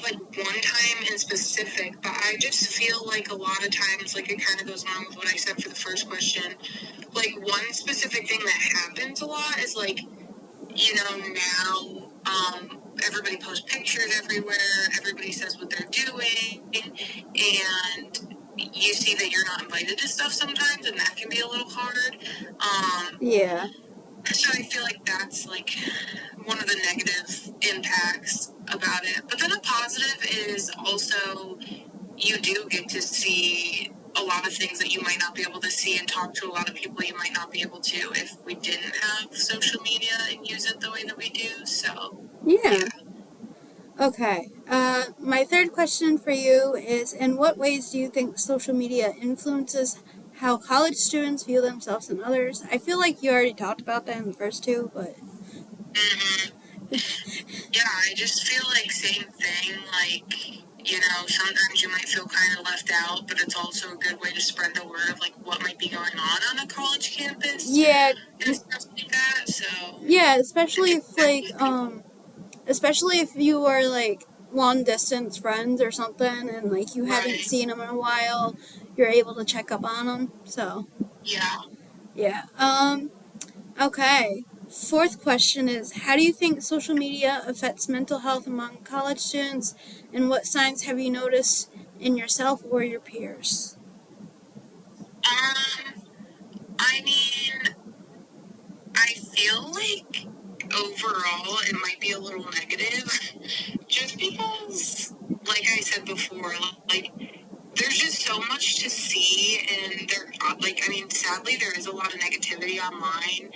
like one time in specific, but I just feel like a lot of times, like it kind of goes along with what I said for the first question. Like one specific thing that happens a lot is like, now everybody posts pictures everywhere, everybody says what they're doing, and you see that you're not invited to stuff sometimes, and that can be a little hard. Yeah. So I feel like that's like one of the negative impacts about it. But then a positive is also you do get to see a lot of things that you might not be able to see and talk to a lot of people you might not be able to if we didn't have social media and use it the way that we do. So, Yeah. Okay. My third question for you is, in what ways do you think social media influences how college students view themselves and others? I feel like you already talked about that in the first two, but... Yeah, I just feel like same thing, like, sometimes you might feel kind of left out, but it's also a good way to spread the word of, like, what might be going on a college campus. Yeah. And stuff like that, so... Yeah, especially if you are, like, long-distance friends or something, and, like, you haven't seen them in a while, you're able to check up on them, so... Yeah. Okay. Fourth question is, how do you think social media affects mental health among college students, and what signs have you noticed in yourself or your peers? I mean, I feel like overall it might be a little negative, just because, like I said before, like, there's just so much to see, and sadly, there is a lot of negativity online,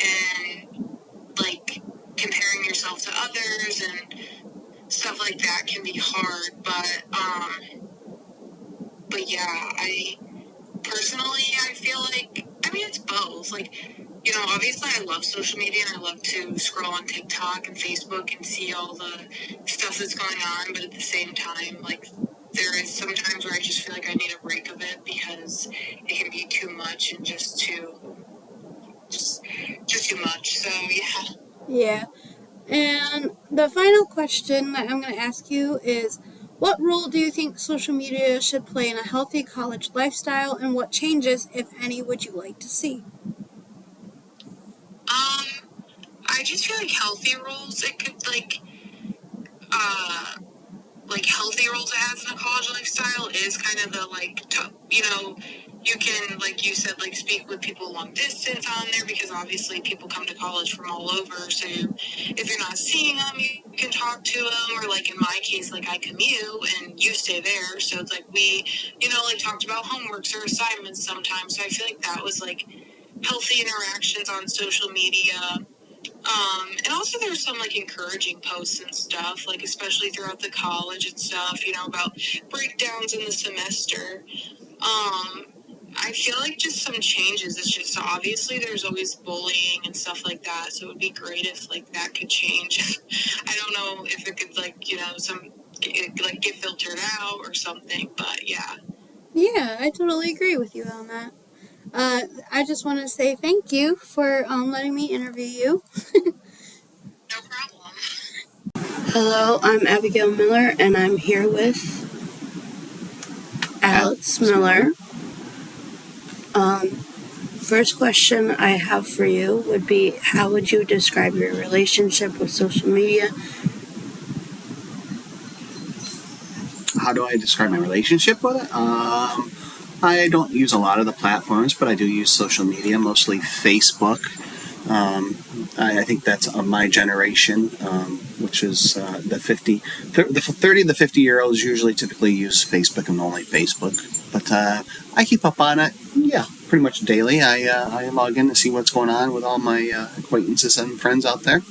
and, like, comparing yourself to others and stuff like that can be hard, but yeah, I feel like, it's both, like, obviously I love social media and I love to scroll on TikTok and Facebook and see all the stuff that's going on, but at the same time, like, there is sometimes where I just feel like I need a break of it because it can be too much and just too much. So yeah. Yeah. And the final question that I'm going to ask you is, what role do you think social media should play in a healthy college lifestyle, and what changes, if any, would you like to see? I just feel like healthy roles, it could, healthy roles it has in a college lifestyle is kind of the, you can, like you said, like, speak with people long distance on there because obviously people come to college from all over. So if you're not seeing them, you can talk to them. Or, like, in my case, like, I commute and you stay there. So it's like we, talked about homeworks or assignments sometimes. So I feel like that was, like, healthy interactions on social media. And also there's some, like, encouraging posts and stuff, like, especially throughout the college and stuff, about breakdowns in the semester. I feel like just some changes. It's just obviously there's always bullying and stuff like that. So it would be great if, like, that could change. I don't know if it could, like, get filtered out or something, but yeah. Yeah, I totally agree with you on that. I just want to say thank you for letting me interview you. No problem. Hello, I'm Abigail Miller, and I'm here with Alex Miller. First question I have for you would be, how would you describe your relationship with social media? How do I describe my relationship with it? I don't use a lot of the platforms, but I do use social media, mostly Facebook. I think that's of my generation, which is the 30 to the 50-year-olds usually typically use Facebook and only Facebook. But I keep up on it, pretty much daily. I log in to see what's going on with all my acquaintances and friends out there.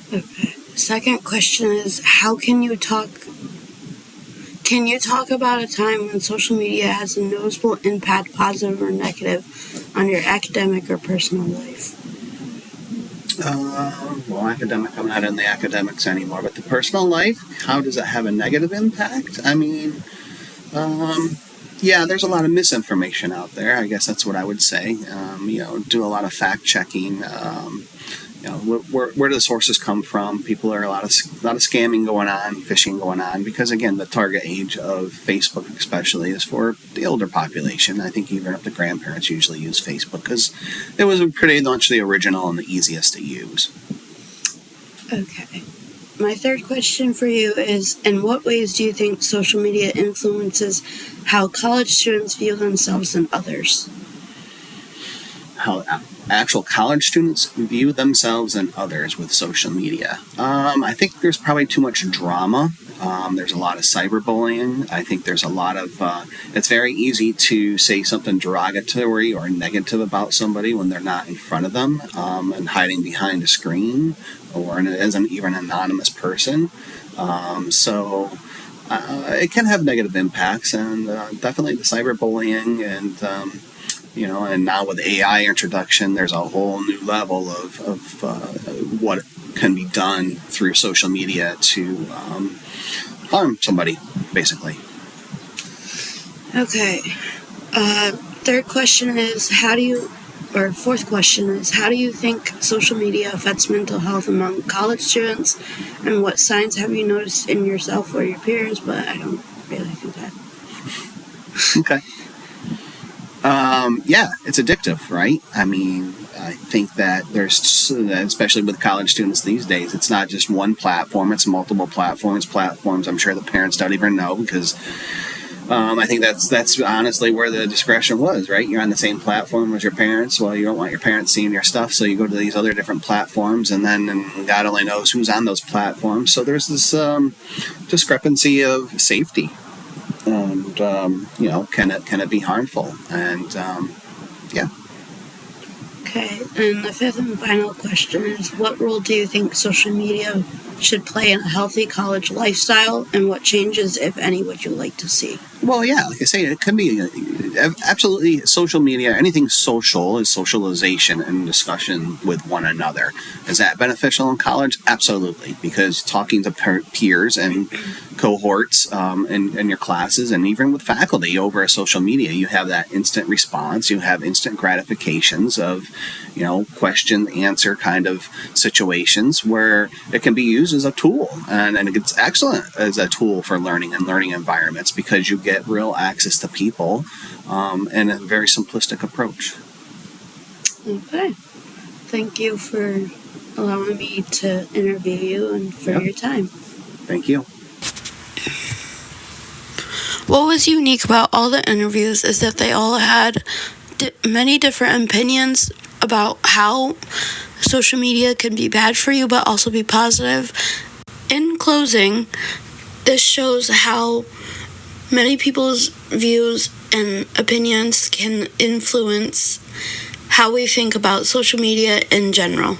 Okay. Second question is, can you talk about a time when social media has a noticeable impact, positive or negative, on your academic or personal life? Academic, I'm not in the academics anymore, but the personal life, how does it have a negative impact? I mean, there's a lot of misinformation out there. I guess that's what I would say. Do a lot of fact checking. where do the sources come from? People are a lot of scamming going on, phishing going on, because again, the target age of Facebook especially is for the older population. I think even up to grandparents usually use Facebook because it was pretty much the original and the easiest to use. Okay. My third question for you is, in what ways do you think social media influences how college students view themselves and others? How actual college students view themselves and others with social media. I think there's probably too much drama. There's a lot of cyberbullying. I think there's a lot of, it's very easy to say something derogatory or negative about somebody when they're not in front of them and hiding behind a screen or as an even anonymous person. So it can have negative impacts, and definitely the cyberbullying and and now with AI introduction, there's a whole new level of what can be done through social media to harm somebody, basically. Okay. Fourth question is, how do you think social media affects mental health among college students, and what signs have you noticed in yourself or your peers? But I don't really think that. Okay. Yeah, it's addictive, right? I mean, I think that there's, especially with college students these days, it's not just one platform, it's multiple platforms I'm sure the parents don't even know, because I think that's honestly where the discretion was, right? You're on the same platform as your parents. Well, you don't want your parents seeing your stuff, so you go to these other different platforms, and God only knows who's on those platforms. So there's this discrepancy of safety. And can it be harmful? And yeah. Okay, and the fifth and final question is, what role do you think social media should play in a healthy college lifestyle, and what changes, if any, would you like to see? Well, yeah, like I say, it can be absolutely social media. Anything social is socialization and discussion with one another. Is that beneficial in college? Absolutely, because talking to peers and cohorts in your classes and even with faculty over social media, you have that instant response. You have instant gratifications of, question, answer kind of situations where it can be used as a tool. And it's excellent as a tool for learning and learning environments because you get real access to people and a very simplistic approach. Okay. Thank you for allowing me to interview you and for your time. Thank you. What was unique about all the interviews is that they all had many different opinions about how social media can be bad for you but also be positive. In closing, this shows how many people's views and opinions can influence how we think about social media in general.